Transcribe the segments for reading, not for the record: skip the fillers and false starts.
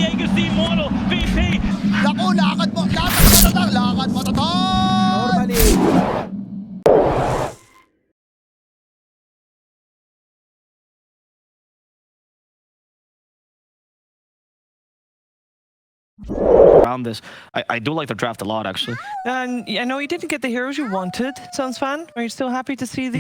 Diego si Mono, VP. Naku, lakad mo tatang! Normally. Around this, I do like the draft a lot, actually. And I know you didn't get the heroes you wanted, Suns fan. Are you still happy to see the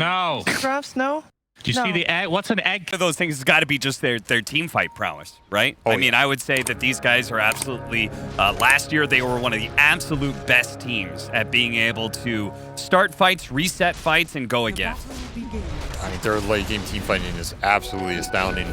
drafts? No. Do you see the egg? What's an egg? Those things has got to be just their team fight prowess, right? I mean, I would say that these guys are absolutely, last year they were one of the absolute best teams at being able to start fights, reset fights, and go again. I mean, their late game team fighting is absolutely astounding.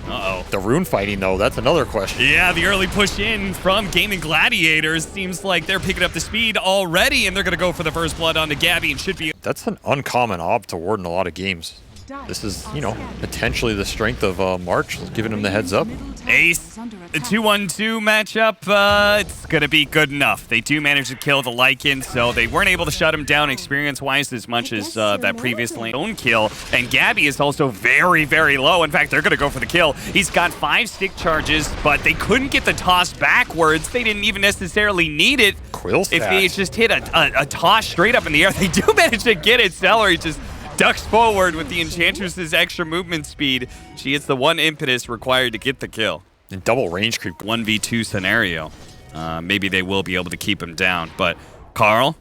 Uh-oh. The rune fighting, though, that's another question. Yeah, the early push in from Gaimin Gladiators seems like they're picking up the speed already, and they're going to go for the first blood onto Gabby, and should be... That's an uncommon op to ward in a lot of games. This is, you know, potentially the strength of March, giving him the heads up. Ace, the 2-1-2 matchup, it's going to be good enough. They do manage to kill the Lycan, so they weren't able to shut him down experience-wise as much as that previous lane kill. And Gabby is also very, very low. In fact, they're going to go for the kill. He's got 5 stick charges, but they couldn't get the toss backwards. They didn't even necessarily need it. Quill if they just hit a toss straight up in the air. They do manage to get it. Celery just ducks forward with the Enchantress's extra movement speed. She hits the one impetus required to get the kill. And double range creep. 1v2 scenario. Maybe they will be able to keep him down. But Carl,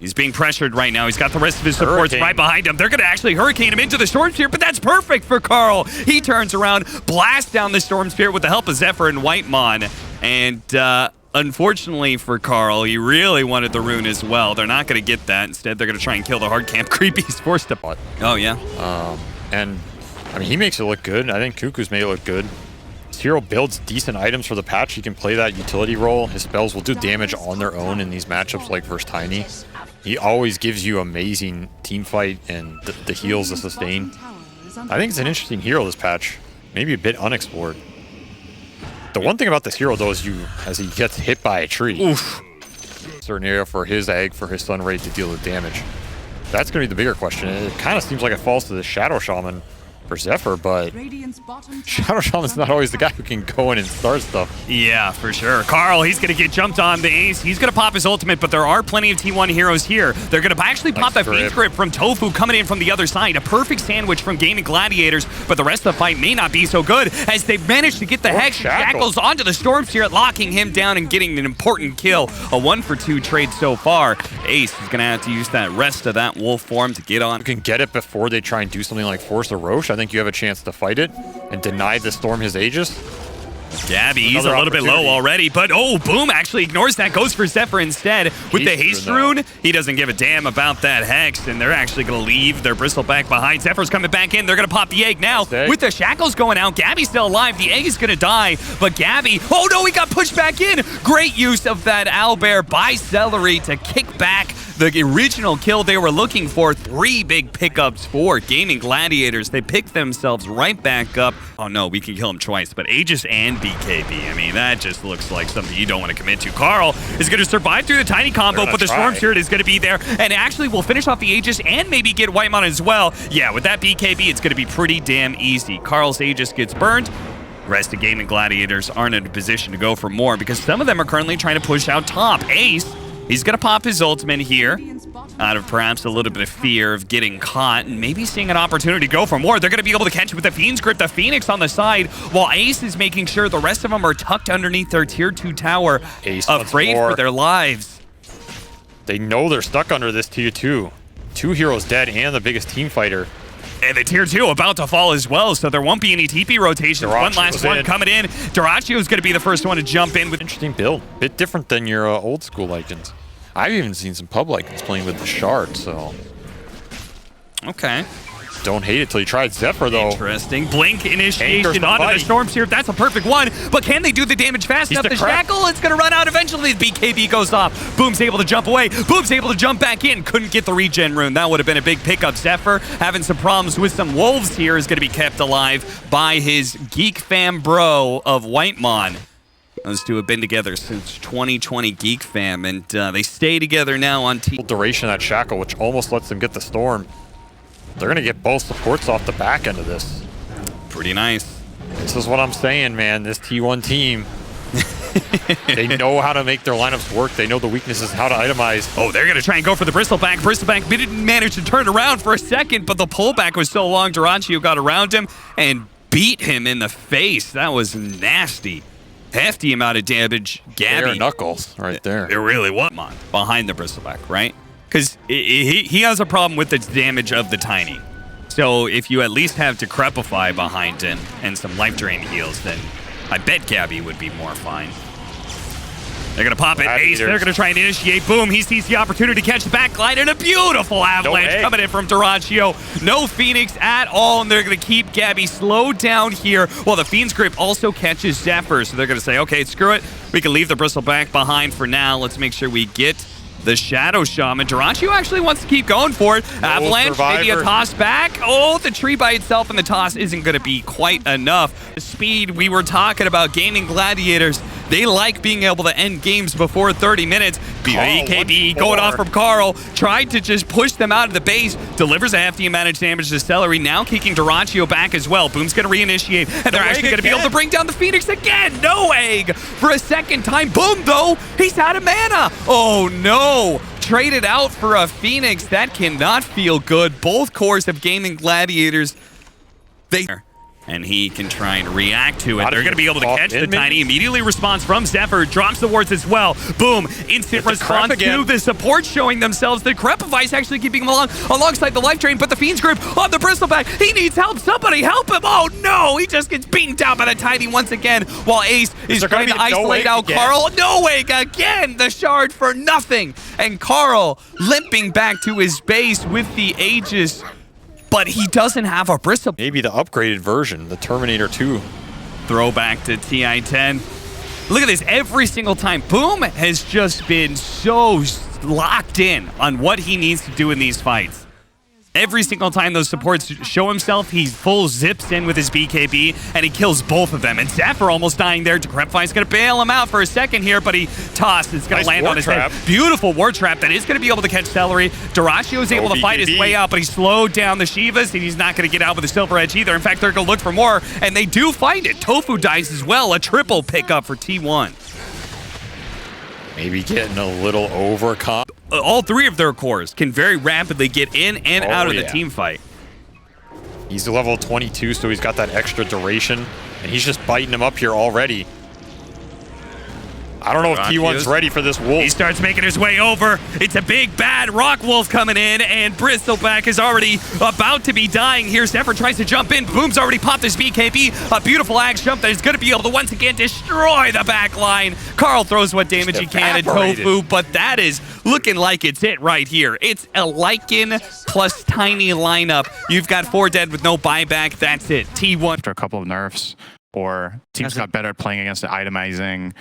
he's being pressured right now. He's got the rest of his supports right behind him. They're going to actually hurricane him into the Storm Spear, but that's perfect for Carl. He turns around, blasts down the Storm Spear with the help of Zephyr and Whitemon. And unfortunately for Carl, he really wanted the rune as well. They're not going to get that. Instead, they're going to try and kill the hard camp creep. He's forced to... Oh, yeah. And, I mean, he makes it look good. I think Cuckoo's made it look good. His hero builds decent items for the patch. He can play that utility role. His spells will do damage on their own in these matchups like versus Tiny. He always gives you amazing team fight and the heals to sustain. I think it's an interesting hero this patch. Maybe a bit unexplored. The one thing about this hero, though, is as he gets hit by a tree, certain area for his egg, for his Sun Ray to deal with damage. That's going to be the bigger question. It kind of seems like it falls to the Shadow Shaman for Zephyr, but Shadow Shaman's not always the guy who can go in and start stuff. Yeah, for sure. Carl, he's going to get jumped on the Ace. He's going to pop his ultimate, but there are plenty of T1 heroes here. They're going to actually pop that Fiend's Grip from Tofu coming in from the other side. A perfect sandwich from Gaimin Gladiators, but the rest of the fight may not be so good as they've managed to get the Hex Shackles onto the Storm Sphere, locking him down and getting an important kill. A 1-for-2 trade so far. Ace is going to have to use that rest of that wolf form to get on. You can get it before they try and do something like force the Roche. I think you have a chance to fight it and deny the Storm his Aegis. Gabby, he's a little bit low already, but oh, Boom actually ignores that, goes for Zephyr instead. With the Haste Rune, he doesn't give a damn about that Hex, and they're actually going to leave their Bristle back behind. Zephyr's coming back in, they're going to pop the egg now. With the Shackles going out, Gabby's still alive, the egg is going to die, but Gabby, oh no, he got pushed back in! Great use of that Owlbear by Celery to kick back the original kill they were looking for. 3 big pickups for Gaimin Gladiators. They picked themselves right back up. Oh no, we can kill him twice, but Aegis and BKB. I mean, that just looks like something you don't want to commit to. Carl is going to survive through the Tiny combo, but the Storm Spirit is going to be there, and actually will finish off the Aegis and maybe get Whitemon as well. Yeah, with that BKB, it's going to be pretty damn easy. Carl's Aegis gets burned. The rest of Gaimin Gladiators aren't in a position to go for more because some of them are currently trying to push out top. Ace, he's going to pop his ultimate here out of perhaps a little bit of fear of getting caught and maybe seeing an opportunity to go for more. They're going to be able to catch it with the Fiend's Grip, the Phoenix on the side, while Ace is making sure the rest of them are tucked underneath their tier 2 tower, afraid for their lives. They know they're stuck under this tier 2. 2 heroes dead and the biggest team fighter. And the tier 2 about to fall as well, so there won't be any TP rotations. One last one coming in. Dyrachio is going to be the first one to jump in with... Interesting build. Bit different than your old school Lycans. I've even seen some pub Lycans playing with the Shard, so... Okay. Don't hate it till you tried Zephyr, though. Interesting. Blink initiation onto the Storm Sphere. That's a perfect one. But can they do the damage fast enough? The Shackle, it's going to run out eventually. The BKB goes off. Boom's able to jump away. Boom's able to jump back in. Couldn't get the regen rune. That would have been a big pickup. Zephyr having some problems with some wolves here is going to be kept alive by his Geek Fam bro of Whitemon. Those two have been together since 2020 Geek Fam, and they stay together now on team. Duration of that Shackle, which almost lets them get the Storm. They're going to get both supports off the back end of this. Pretty nice. This is what I'm saying, man. This T1 team, they know how to make their lineups work. They know the weaknesses, how to itemize. Oh, they're going to try and go for the Bristleback. Bristleback didn't manage to turn around for a second, but the pullback was so long, Durantio got around him and beat him in the face. That was nasty. Hefty amount of damage. Gabby. Bare knuckles right there. It really was behind the Bristleback, right? Because he has a problem with the damage of the Tiny. So if you at least have Decrepify behind him and some life drain heals, then I bet Gabby would be more fine. They're going to pop it. Ace, they're going to try and initiate. Boom, he sees the opportunity to catch the backline, and a beautiful avalanche coming in from Durantio. No Phoenix at all, and they're going to keep Gabby slowed down here while the Fiend's Grip also catches Zephyr. So they're going to say, okay, screw it. We can leave the Bristleback behind for now. Let's make sure we get the Shadow Shaman. Durantio actually wants to keep going for it. Avalanche, maybe a toss back. Oh, the tree by itself and the toss isn't going to be quite enough. The speed we were talking about, Gaimin Gladiators, they like being able to end games before 30 minutes. BKB going off from Carl, tried to just push them out of the base, delivers a hefty amount of damage to Celery, now kicking Durantio back as well. Boom's going to reinitiate, and they're actually going to be able to bring down the Phoenix again. No egg for a second time. Boom, though, he's out of mana. Oh, no. Traded out for a Phoenix. That cannot feel good. Both cores of Gaimin Gladiators, and he can try and react to it. They're going to be able to catch the Tiny. Immediately response from Zephyr. Drops the wards as well. Boom. Instant response to the support showing themselves. The Crepify is actually keeping him alongside the life drain, but the Fiend's Grip on the Bristleback. He needs help. Somebody help him. Oh, no. He just gets beaten down by the Tiny once again while Ace is trying to isolate out Carl. No way again. The shard for nothing. And Carl limping back to his base with the Aegis. But he doesn't have a Bristle. Maybe the upgraded version, the Terminator 2. Throwback to TI-10. Look at this. Every single time, Boom has just been so locked in on what he needs to do in these fights. Every single time those supports show himself, he full zips in with his BKB, and he kills both of them. And Zephyr almost dying there. Decrepify's going to bail him out for a second here, but he tossed. It's going to land on his head. Beautiful ward trap that is going to be able to catch Celery. Durantio is able to fight his way out, but he slowed down the Shivas, and he's not going to get out with a Silver Edge either. In fact, they're going to look for more, and they do find it. Tofu dies as well. A triple pickup for T1. Maybe getting a little overcome. All three of their cores can very rapidly get in and out of the team fight. He's level 22, so he's got that extra duration, and he's just biting him up here already. I don't know if T1's ready for this wolf. He starts making his way over. It's a big, bad rock wolf coming in, and Bristleback is already about to be dying here. Zephyr tries to jump in. Boom's already popped his BKB. A beautiful axe jump that is going to be able to once again destroy the back line. Carl throws what damage he can at Tofu, but that is looking like it's it right here. It's a Lycan plus Tiny lineup. You've got 4 dead with no buyback. That's it. T1. After a couple of nerfs, or teams got better at playing against the itemizing.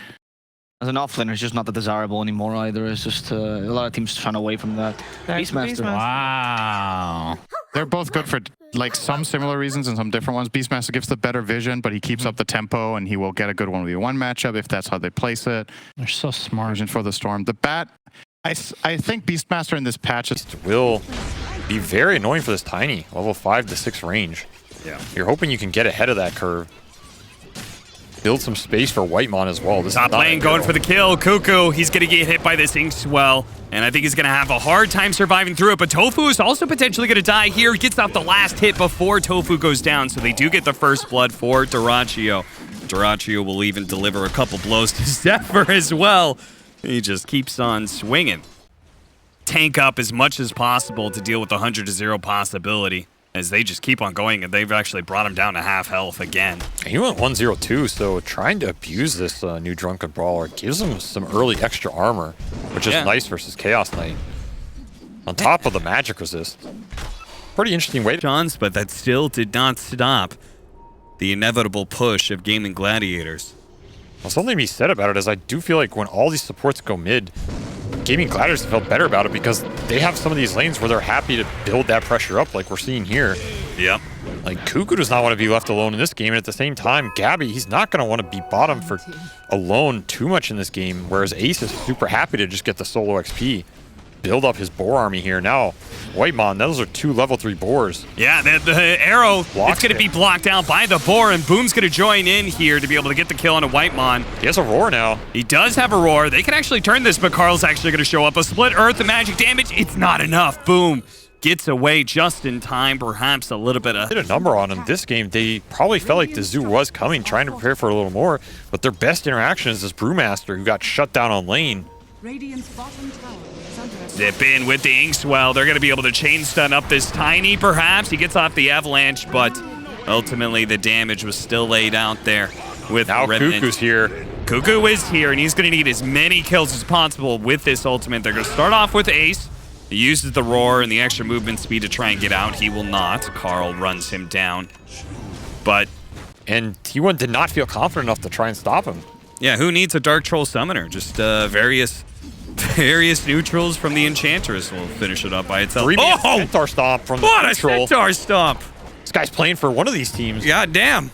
As an offlaner, it's just not that desirable anymore either. It's just a lot of teams trying away from that. Beastmaster. Wow. They're both good for like some similar reasons and some different ones. Beastmaster gives the better vision, but he keeps up the tempo, and he will get a good 1v1 matchup if that's how they place it. They're so smart. For the Storm. The Bat, I think Beastmaster in this patch will be very annoying for this Tiny. Level 5 to 6 range. Yeah. You're hoping you can get ahead of that curve. Build some space for Whitemon as well. Top lane going for the kill. Cuckoo, he's going to get hit by this Ink Swell, and I think he's going to have a hard time surviving through it, but Tofu is also potentially going to die here. He gets off the last hit before Tofu goes down, so they do get the first blood for Durantio. Durantio will even deliver a couple blows to Zephyr as well. He just keeps on swinging. Tank up as much as possible to deal with the 100-0 possibility, as they just keep on going, and they've actually brought him down to half health again. He went 1-0-2, so trying to abuse this new Drunken Brawler gives him some early extra armor, which is nice versus Chaos Knight. On top of the magic resist. Pretty interesting way to... But that still did not stop the inevitable push of Gaimin Gladiators. Well, something to be said about it is I do feel like when all these supports go mid, Gaimin Gladiators felt better about it because they have some of these lanes where they're happy to build that pressure up like we're seeing here. Yep. Like, Cuckoo does not want to be left alone in this game, and at the same time, Gabby, he's not going to want to be bottom for alone too much in this game, whereas Ace is super happy to just get the solo XP. build up his boar army here. Now, Whitemon, those are 2 level 3 boars. Yeah, the arrow, Blocks it's going to be blocked out by the boar, and Boom's going to join in here to be able to get the kill on a Whitemon. He has a roar now. He does have a roar. They can actually turn this, but Carl's actually going to show up. A split earth, the magic damage, it's not enough. Boom gets away just in time, perhaps a little bit of... Did a number on him this game. They probably felt like the zoo was coming, trying to prepare for a little more, but their best interaction is this Brewmaster who got shut down on lane. Radiant's bottom tower is under attack. Zip in with the Inkswell. They're going to be able to chain stun up this Tiny, perhaps. He gets off the avalanche, but ultimately the damage was still laid out there with Now Remnant. Cuckoo's here. Cuckoo is here, and he's going to need as many kills as possible with this ultimate. They're going to start off with Ace. He uses the roar and the extra movement speed to try and get out. He will not. Carl runs him down. But... And T1 did not feel confident enough to try and stop him. yeah, who needs a Dark Troll Summoner? Just various neutrals from the Enchantress will finish it up by itself. 3-man Centaur Stomp from the What a neutral. Centaur Stomp! This guy's playing for one of these teams. God damn.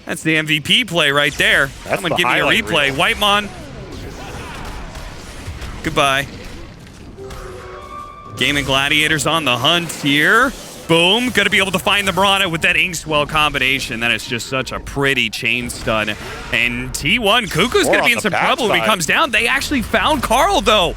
That's the MVP play right there. That's I'm going to the give you a highlight replay. reel. Whitemon. Goodbye. Gaimin Gladiators on the hunt here. Boom. Going to be able to find the Mirana with that Inkswell combination. That is just such a pretty chain stun. And T1, Cuckoo's going to be in some trouble when he comes down. They actually found Carl, though.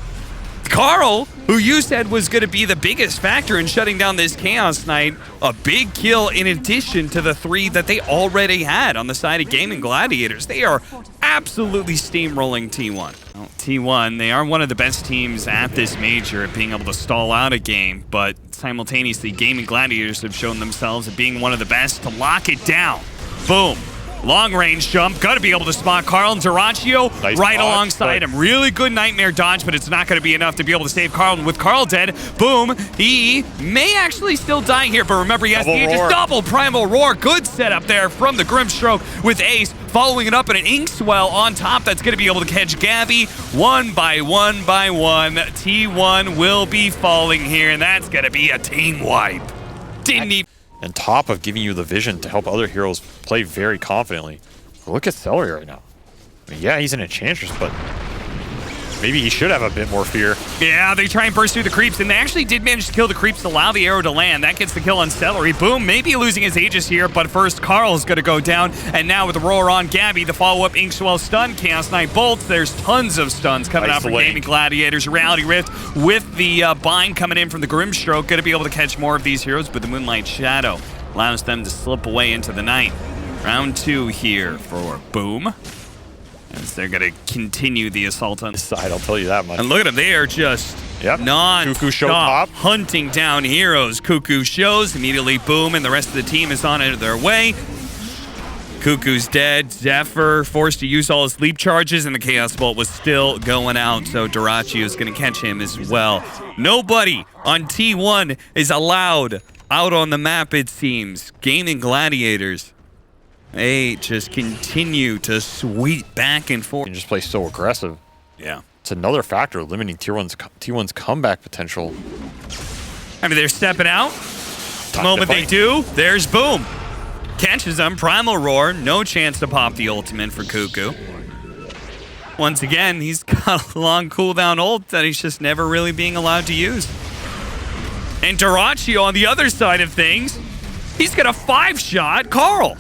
Carl, who you said was going to be the biggest factor in shutting down this Chaos Knight, a big kill in addition to the 3 that they already had on the side of Gaimin Gladiators. They are absolutely steamrolling T1. Well, T1, they are one of the best teams at this major at being able to stall out a game, but simultaneously, Gaimin Gladiators have shown themselves at being one of the best to lock it down. Boom. Long range jump, gotta be able to spot Carl and Duraccio Nice right dodge, alongside him. Really good Nightmare dodge, but it's not gonna be enough to be able to save Carl. And with Carl dead, boom, he may actually still die here, but remember, he has Double the roar. just double Primal Roar. Good setup there from the Grimstroke with Ace, following it up in an Inkswell on top that's gonna be able to catch Gabby one by one by one. T1 will be falling here, and that's gonna be a team wipe. Didn't even... On top of giving you the vision to help other heroes play very confidently. Look at Celery right now. I mean, yeah, he's an Enchantress, but maybe he should have a bit more fear. Yeah, they try and burst through the creeps, and they actually did manage to kill the creeps to allow the arrow to land. That gets the kill on Celery. Boom, maybe losing his Aegis here, but first Carl's going to go down, and now with the roar on Gabby, the follow-up Inkswell stun, Chaos Knight bolts. There's tons of stuns coming out from Gaimin Gladiators. Reality Rift with the bind coming in from the Grimstroke, going to be able to catch more of these heroes, but the Moonlight Shadow allows them to slip away into the night. Round 2 here for Boom, as they're going to continue the assault on This side, I'll tell you that much. and look at them, they are just Cuckoo show non-stop top. hunting down heroes. Cuckoo shows, immediately Boom, and the rest of the team is on their way. Cuckoo's dead. Zephyr forced to use all his leap charges, and the Chaos Bolt was still going out, so Duraccio is going to catch him as well. Nobody on T1 is allowed out on the map, it seems. Gaimin Gladiators, they just continue to sweep back and forth. You can just play so aggressive. Yeah. It's another factor limiting T1's comeback potential. I mean, they're stepping out. The moment they do, there's Boom. Catches them, Primal Roar, no chance to pop the ultimate for Cuckoo. Once again, he's got a long cooldown ult that he's just never really being allowed to use. And Duraccio on the other side of things, he's got a 5-shot Carl.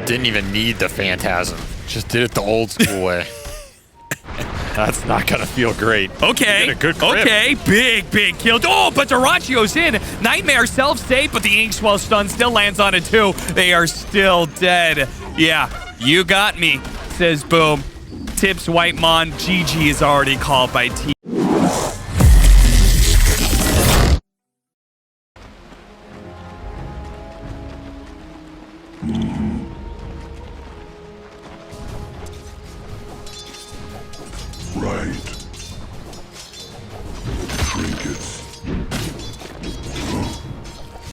Didn't even need the Phantasm. Just did it the old school way. That's not gonna feel great. Okay, Did a good grip. okay, big kill. Oh, but Duraccio's in. Nightmare self-save, but the Inkswell stun still lands on it too. They are still dead. Yeah, you got me, says Boom. Tips Whitemon. GG is already called by T. Right.